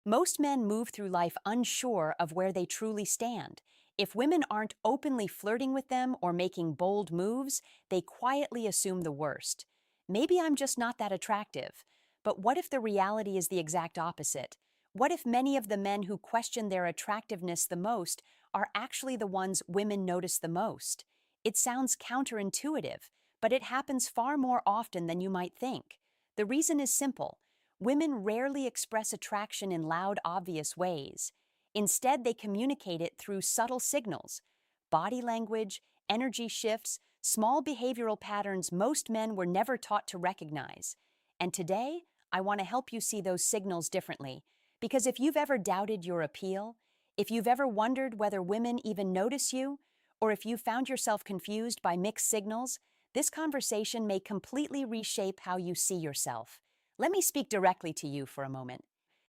Most men move through life unsure of where they truly stand. If women aren't openly flirting with them or making bold moves, they quietly assume the worst. Maybe I'm just not that attractive. But what if the reality is the exact opposite? What if many of the men who question their attractiveness the most are actually the ones women notice the most? It sounds counterintuitive, but it happens far more often than you might think. The reason is simple. Women rarely express attraction in loud, obvious ways. Instead, they communicate it through subtle signals, body language, energy shifts, small behavioral patterns most men were never taught to recognize. And today, I want to help you see those signals differently. Because if you've ever doubted your appeal, if you've ever wondered whether women even notice you, or if you found yourself confused by mixed signals, this conversation may completely reshape how you see yourself. Let me speak directly to you for a moment.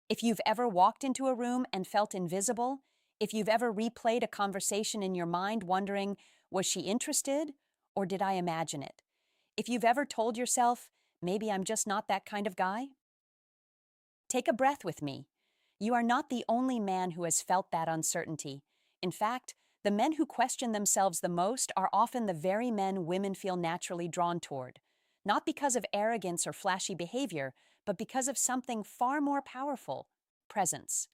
If you've ever walked into a room and felt invisible, if you've ever replayed a conversation in your mind wondering, was she interested or did I imagine it? If you've ever told yourself, maybe I'm just not that kind of guy, take a breath with me. You are not the only man who has felt that uncertainty. In fact, the men who question themselves the most are often the very men women feel naturally drawn toward. Not because of arrogance or flashy behavior, but because of something far more powerful: presence.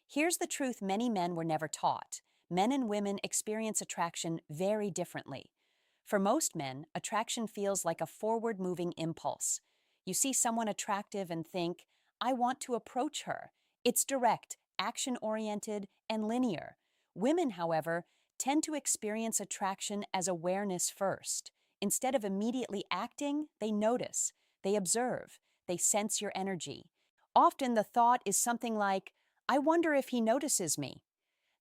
Here's the truth many men were never taught. Men and women experience attraction very differently. For most men, attraction feels like a forward moving impulse. You see someone attractive and think, I want to approach her. It's direct, action oriented, and linear. Women, however, tend to experience attraction as awareness first. Instead of immediately acting, they notice, they observe, they sense your energy. Often the thought is something like, I wonder if he notices me.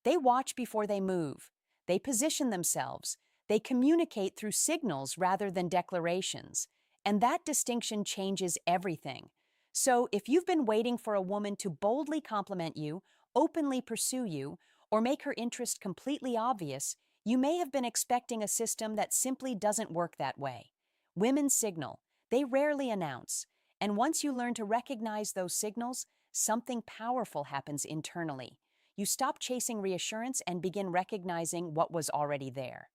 They watch before they move. They position themselves. They communicate through signals rather than declarations. And that distinction changes everything. So, if you've been waiting for a woman to boldly compliment you, openly pursue you, or make her interest completely obvious, you may have been expecting a system that simply doesn't work that way. Women signal. They rarely announce. And once you learn to recognize those signals, something powerful happens internally. You stop chasing reassurance and begin recognizing what was already there.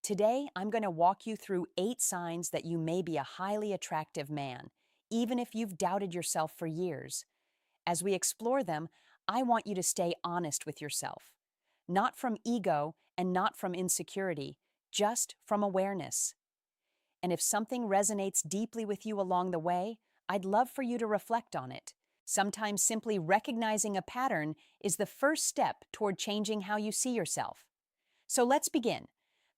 Today, I'm going to walk you through 8 signs that you may be a highly attractive man, even if you've doubted yourself for years. As we explore them, I want you to stay honest with yourself. Not from ego and not from insecurity, just from awareness. And if something resonates deeply with you along the way, I'd love for you to reflect on it. Sometimes simply recognizing a pattern is the first step toward changing how you see yourself. So let's begin.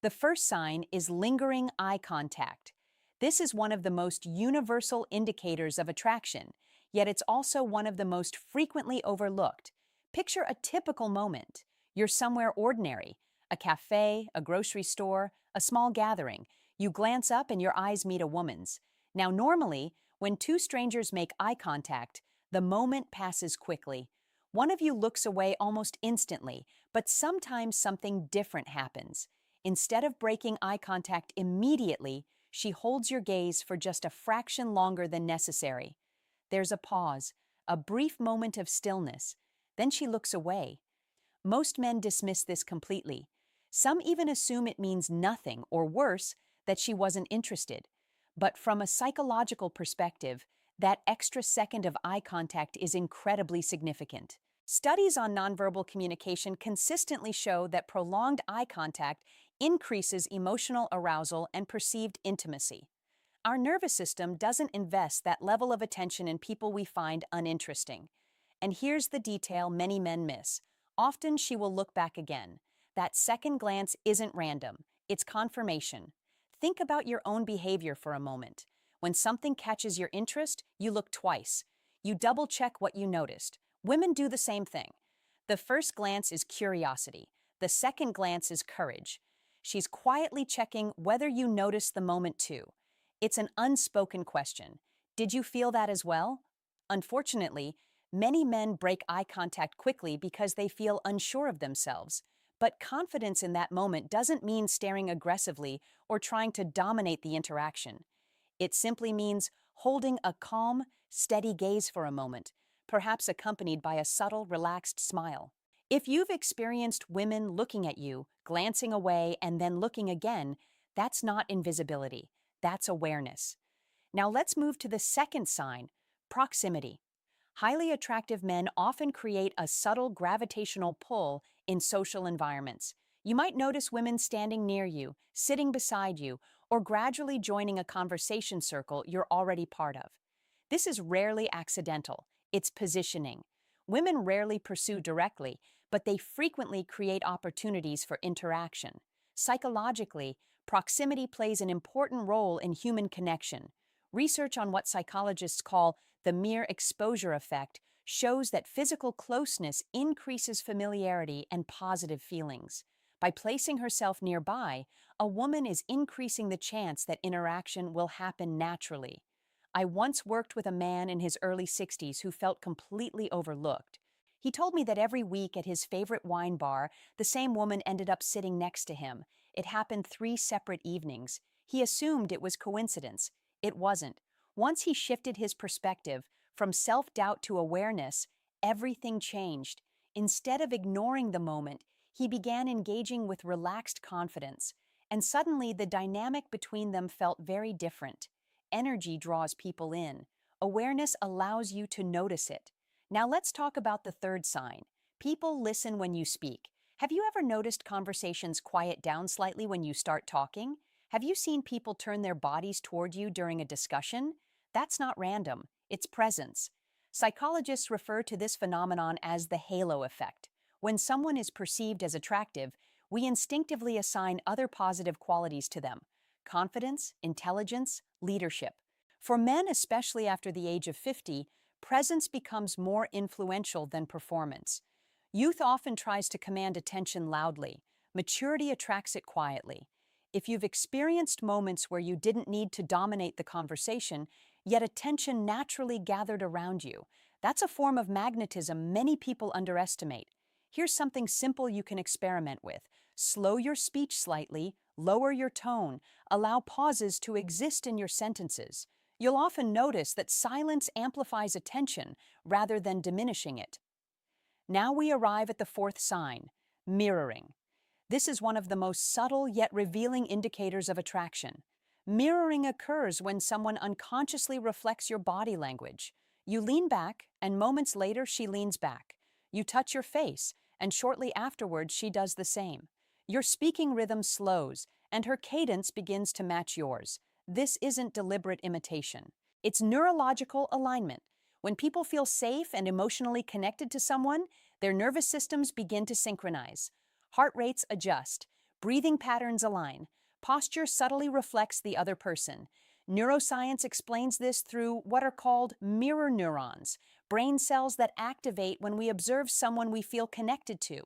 The first sign is lingering eye contact. This is one of the most universal indicators of attraction, yet it's also one of the most frequently overlooked. Picture a typical moment. You're somewhere ordinary, a cafe, a grocery store, a small gathering. You glance up and your eyes meet a woman's. Now, normally, when two strangers make eye contact, the moment passes quickly. One of you looks away almost instantly, but sometimes something different happens. Instead of breaking eye contact immediately, she holds your gaze for just a fraction longer than necessary. There's a pause, a brief moment of stillness. Then she looks away. Most men dismiss this completely. Some even assume it means nothing, or worse, that she wasn't interested. But from a psychological perspective, that extra second of eye contact is incredibly significant. Studies on nonverbal communication consistently show that prolonged eye contact increases emotional arousal and perceived intimacy. Our nervous system doesn't invest that level of attention in people we find uninteresting. And here's the detail many men miss. Often she will look back again. That second glance isn't random, it's confirmation. Think about your own behavior for a moment. When something catches your interest, you look twice. You double check what you noticed. Women do the same thing. The first glance is curiosity. The second glance is courage. She's quietly checking whether you noticed the moment too. It's an unspoken question. Did you feel that as well? Unfortunately, many men break eye contact quickly because they feel unsure of themselves. But confidence in that moment doesn't mean staring aggressively or trying to dominate the interaction. It simply means holding a calm, steady gaze for a moment, perhaps accompanied by a subtle, relaxed smile. If you've experienced women looking at you, glancing away, and then looking again, that's not invisibility. That's awareness. Now let's move to the second sign, proximity. Highly attractive men often create a subtle gravitational pull in social environments. You might notice women standing near you, sitting beside you, or gradually joining a conversation circle you're already part of. This is rarely accidental, it's positioning. Women rarely pursue directly, but they frequently create opportunities for interaction. Psychologically, proximity plays an important role in human connection. Research on what psychologists call the mere exposure effect shows that physical closeness increases familiarity and positive feelings. By placing herself nearby, a woman is increasing the chance that interaction will happen naturally. I once worked with a man in his early 60s who felt completely overlooked. He told me that every week at his favorite wine bar, the same woman ended up sitting next to him. It happened 3 separate evenings. He assumed it was coincidence. It wasn't. Once he shifted his perspective from self-doubt to awareness, everything changed. Instead of ignoring the moment, he began engaging with relaxed confidence, and suddenly the dynamic between them felt very different. Energy draws people in. Awareness allows you to notice it. Now let's talk about the third sign. People listen when you speak. Have you ever noticed conversations quiet down slightly when you start talking? Have you seen people turn their bodies toward you during a discussion? That's not random, it's presence. Psychologists refer to this phenomenon as the halo effect. When someone is perceived as attractive, we instinctively assign other positive qualities to them: confidence, intelligence, leadership. For men, especially after the age of 50, presence becomes more influential than performance. Youth often tries to command attention loudly. Maturity attracts it quietly. If you've experienced moments where you didn't need to dominate the conversation, yet attention naturally gathered around you, that's a form of magnetism many people underestimate. Here's something simple you can experiment with. Slow your speech slightly, lower your tone, allow pauses to exist in your sentences. You'll often notice that silence amplifies attention rather than diminishing it. Now we arrive at the fourth sign, mirroring. This is one of the most subtle yet revealing indicators of attraction. Mirroring occurs when someone unconsciously reflects your body language. You lean back, and moments later she leans back. You touch your face, and shortly afterwards she does the same. Your speaking rhythm slows, and her cadence begins to match yours. This isn't deliberate imitation. It's neurological alignment. When people feel safe and emotionally connected to someone, their nervous systems begin to synchronize. Heart rates adjust, breathing patterns align, posture subtly reflects the other person. Neuroscience explains this through what are called mirror neurons, brain cells that activate when we observe someone we feel connected to.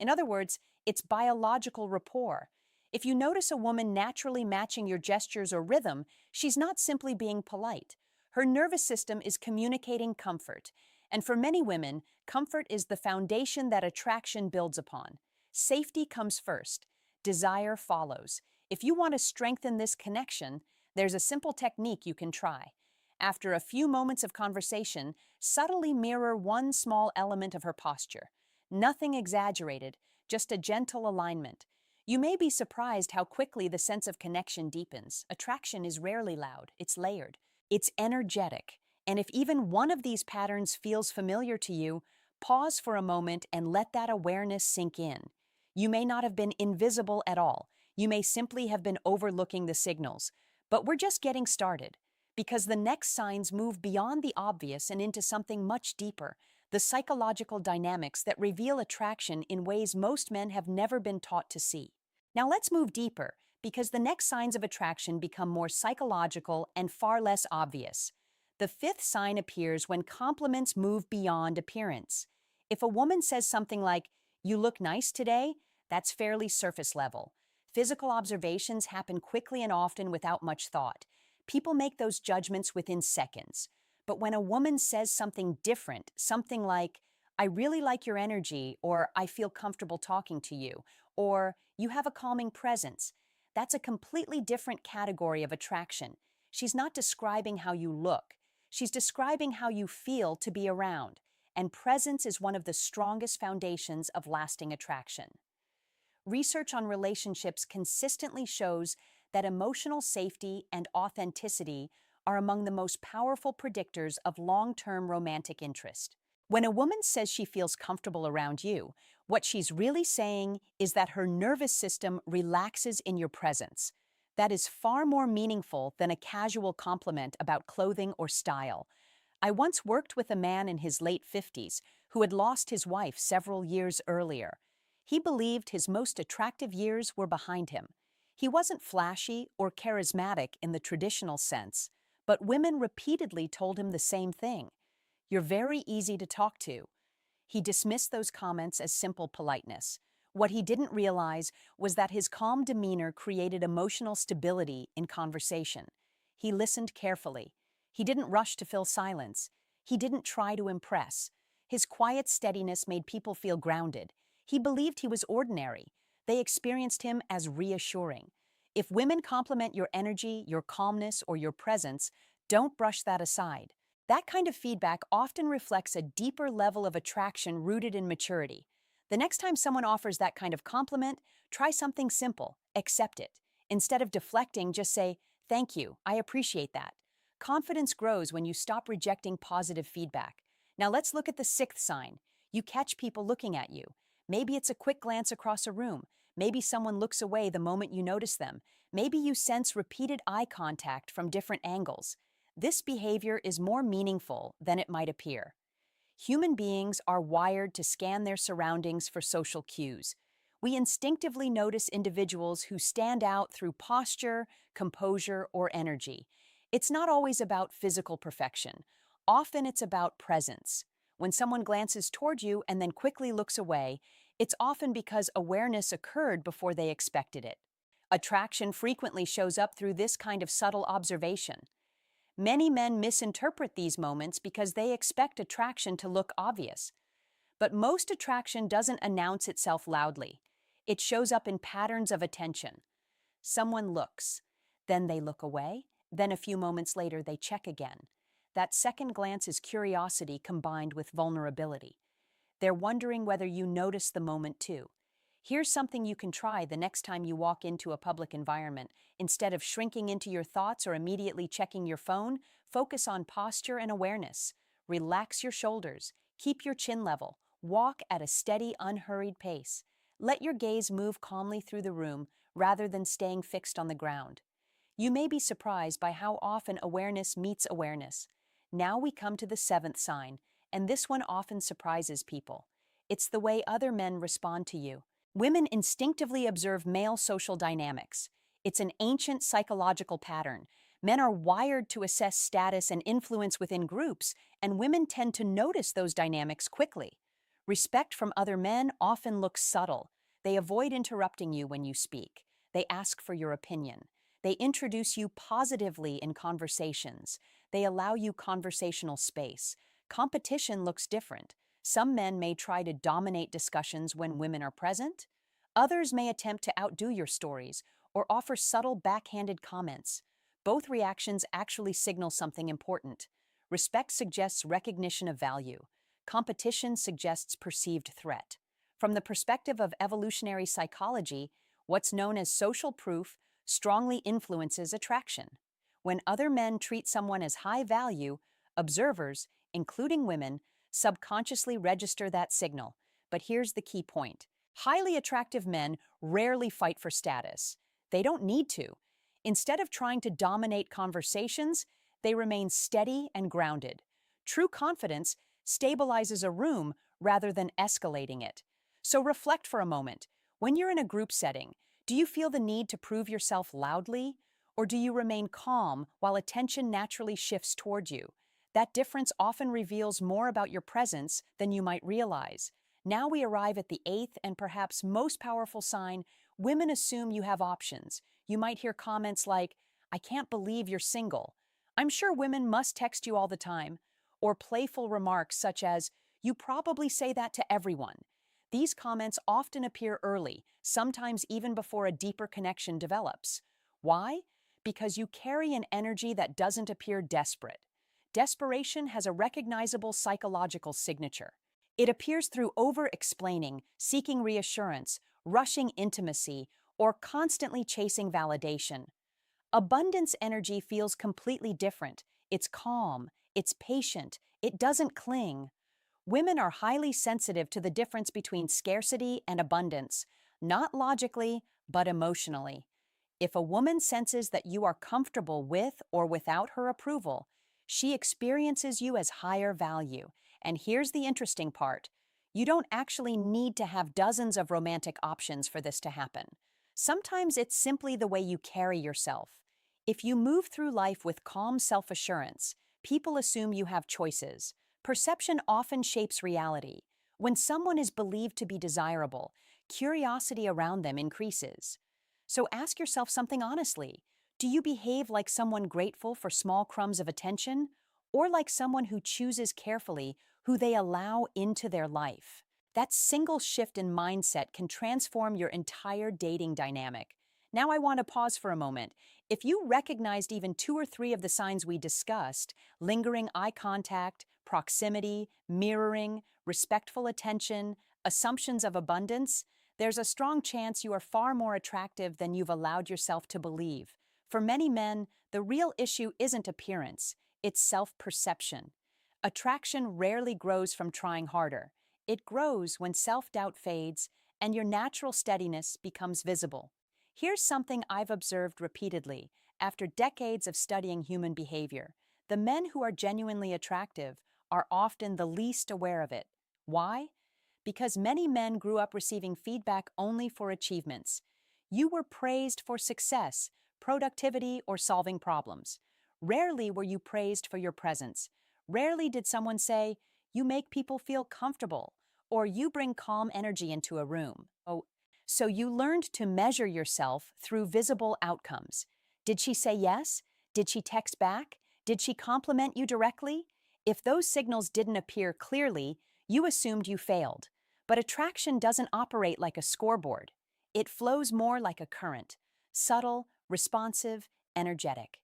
In other words, it's biological rapport. If you notice a woman naturally matching your gestures or rhythm, she's not simply being polite. Her nervous system is communicating comfort. And for many women, comfort is the foundation that attraction builds upon. Safety comes first. Desire follows. If you want to strengthen this connection, there's a simple technique you can try. After a few moments of conversation, subtly mirror one small element of her posture. Nothing exaggerated, just a gentle alignment. You may be surprised how quickly the sense of connection deepens. Attraction is rarely loud, it's layered. It's energetic. And if even one of these patterns feels familiar to you, pause for a moment and let that awareness sink in. You may not have been invisible at all. You may simply have been overlooking the signals. But we're just getting started, because the next signs move beyond the obvious and into something much deeper, the psychological dynamics that reveal attraction in ways most men have never been taught to see. Now let's move deeper, because the next signs of attraction become more psychological and far less obvious. The fifth sign appears when compliments move beyond appearance. If a woman says something like, "You look nice today," that's fairly surface level. Physical observations happen quickly and often without much thought. People make those judgments within seconds. But when a woman says something different, something like, "I really like your energy," or "I feel comfortable talking to you," or "You have a calming presence," that's a completely different category of attraction. She's not describing how you look. She's describing how you feel to be around. and presence is one of the strongest foundations of lasting attraction. Research on relationships consistently shows that emotional safety and authenticity are among the most powerful predictors of long-term romantic interest. When a woman says she feels comfortable around you, what she's really saying is that her nervous system relaxes in your presence. That is far more meaningful than a casual compliment about clothing or style. I once worked with a man in his late 50s who had lost his wife several years earlier. He believed his most attractive years were behind him. He wasn't flashy or charismatic in the traditional sense, but women repeatedly told him the same thing. "You're very easy to talk to." He dismissed those comments as simple politeness. What he didn't realize was that his calm demeanor created emotional stability in conversation. He listened carefully. He didn't rush to fill silence. He didn't try to impress. His quiet steadiness made people feel grounded. He believed he was ordinary. They experienced him as reassuring. If women compliment your energy, your calmness, or your presence, don't brush that aside. That kind of feedback often reflects a deeper level of attraction rooted in maturity. The next time someone offers that kind of compliment, try something simple, accept it. Instead of deflecting, just say, "Thank you, I appreciate that." Confidence grows when you stop rejecting positive feedback. Now let's look at the sixth sign. You catch people looking at you. Maybe it's a quick glance across a room. Maybe someone looks away the moment you notice them. Maybe you sense repeated eye contact from different angles. This behavior is more meaningful than it might appear. Human beings are wired to scan their surroundings for social cues. We instinctively notice individuals who stand out through posture, composure, or energy. It's not always about physical perfection. Often it's about presence. When someone glances toward you and then quickly looks away, it's often because awareness occurred before they expected it. Attraction frequently shows up through this kind of subtle observation. Many men misinterpret these moments because they expect attraction to look obvious. But most attraction doesn't announce itself loudly. It shows up in patterns of attention. Someone looks, then they look away, then a few moments later they check again. That second glance is curiosity combined with vulnerability. They're wondering whether you notice the moment too. Here's something you can try the next time you walk into a public environment. Instead of shrinking into your thoughts or immediately checking your phone, focus on posture and awareness. Relax your shoulders, keep your chin level, walk at a steady, unhurried pace. Let your gaze move calmly through the room rather than staying fixed on the ground. You may be surprised by how often awareness meets awareness. Now we come to the seventh sign, and this one often surprises people. It's the way other men respond to you. Women instinctively observe male social dynamics. It's an ancient psychological pattern. Men are wired to assess status and influence within groups, and women tend to notice those dynamics quickly. Respect from other men often looks subtle. They avoid interrupting you when you speak. They ask for your opinion. They introduce you positively in conversations. They allow you conversational space. Competition looks different. Some men may try to dominate discussions when women are present. Others may attempt to outdo your stories or offer subtle backhanded comments. Both reactions actually signal something important. Respect suggests recognition of value. Competition suggests perceived threat. From the perspective of evolutionary psychology, what's known as social proof strongly influences attraction. When other men treat someone as high value, observers, including women, subconsciously register that signal. But here's the key point. Highly attractive men rarely fight for status. They don't need to. Instead of trying to dominate conversations, they remain steady and grounded. True confidence stabilizes a room rather than escalating it. So reflect for a moment. When you're in a group setting, do you feel the need to prove yourself loudly? Or do you remain calm while attention naturally shifts toward you? That difference often reveals more about your presence than you might realize. Now we arrive at the eighth and perhaps most powerful sign. Women assume you have options. You might hear comments like, "I can't believe you're single." "I'm sure women must text you all the time." Or playful remarks such as, "You probably say that to everyone." These comments often appear early, sometimes even before a deeper connection develops. Why? Because you carry an energy that doesn't appear desperate. Desperation has a recognizable psychological signature. It appears through over-explaining, seeking reassurance, rushing intimacy, or constantly chasing validation. Abundance energy feels completely different. It's calm, it's patient, it doesn't cling. Women are highly sensitive to the difference between scarcity and abundance, not logically, but emotionally. If a woman senses that you are comfortable with or without her approval, she experiences you as higher value. And here's the interesting part. You don't actually need to have dozens of romantic options for this to happen. Sometimes it's simply the way you carry yourself. If you move through life with calm self-assurance, people assume you have choices. Perception often shapes reality. When someone is believed to be desirable, curiosity around them increases. So ask yourself something honestly. Do you behave like someone grateful for small crumbs of attention, or like someone who chooses carefully who they allow into their life? That single shift in mindset can transform your entire dating dynamic. Now I want to pause for a moment. If you recognized even two or three of the signs we discussed, lingering eye contact, proximity, mirroring, respectful attention, assumptions of abundance, there's a strong chance you are far more attractive than you've allowed yourself to believe. For many men, the real issue isn't appearance, it's self-perception. Attraction rarely grows from trying harder. It grows when self-doubt fades and your natural steadiness becomes visible. Here's something I've observed repeatedly after decades of studying human behavior. The men who are genuinely attractive are often the least aware of it. Why? Because many men grew up receiving feedback only for achievements. You were praised for success, productivity, or solving problems. Rarely were you praised for your presence. Rarely did someone say, "You make people feel comfortable," or "You bring calm energy into a room." So you learned to measure yourself through visible outcomes. Did she say yes? Did she text back? Did she compliment you directly? If those signals didn't appear clearly, you assumed you failed. But attraction doesn't operate like a scoreboard. It flows more like a current, subtle, responsive, energetic.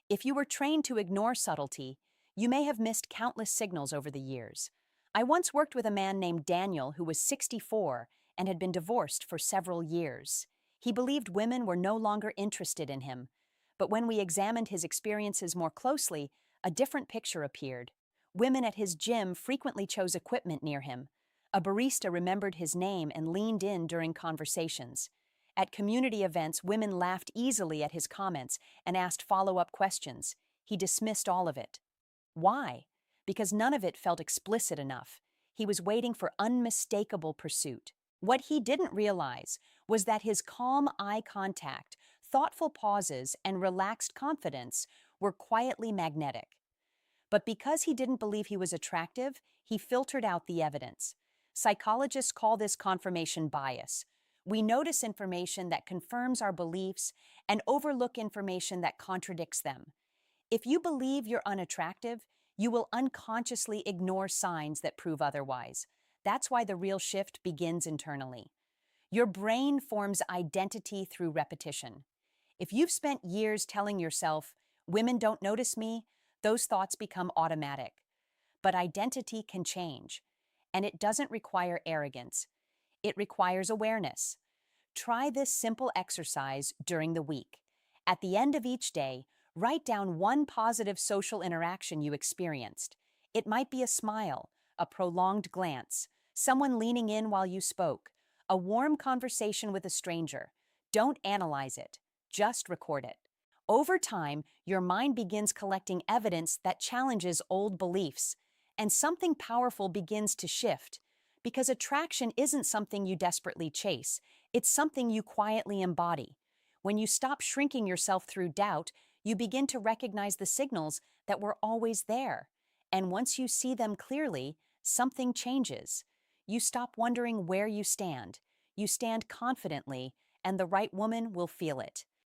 If you were trained to ignore subtlety, you may have missed countless signals over the years. I once worked with a man named Daniel who was 64 and had been divorced for several years. He believed women were no longer interested in him. But when we examined his experiences more closely, a different picture appeared. Women at his gym frequently chose equipment near him. A barista remembered his name and leaned in during conversations. At community events, women laughed easily at his comments and asked follow-up questions. He dismissed all of it. Why? Because none of it felt explicit enough. He was waiting for unmistakable pursuit. What he didn't realize was that his calm eye contact, thoughtful pauses, and relaxed confidence were quietly magnetic. But because he didn't believe he was attractive, he filtered out the evidence. Psychologists call this confirmation bias. We notice information that confirms our beliefs and overlook information that contradicts them. If you believe you're unattractive, you will unconsciously ignore signs that prove otherwise. That's why the real shift begins internally. Your brain forms identity through repetition. If you've spent years telling yourself, "Women don't notice me," those thoughts become automatic. But identity can change, and it doesn't require arrogance. It requires awareness. Try this simple exercise during the week. At the end of each day, write down one positive social interaction you experienced. It might be a smile, a prolonged glance, someone leaning in while you spoke, a warm conversation with a stranger. Don't analyze it, just record it. Over time, your mind begins collecting evidence that challenges old beliefs, and something powerful begins to shift. Because attraction isn't something you desperately chase, it's something you quietly embody. When you stop shrinking yourself through doubt, you begin to recognize the signals that were always there. And once you see them clearly, something changes. You stop wondering where you stand. You stand confidently, and the right woman will feel it.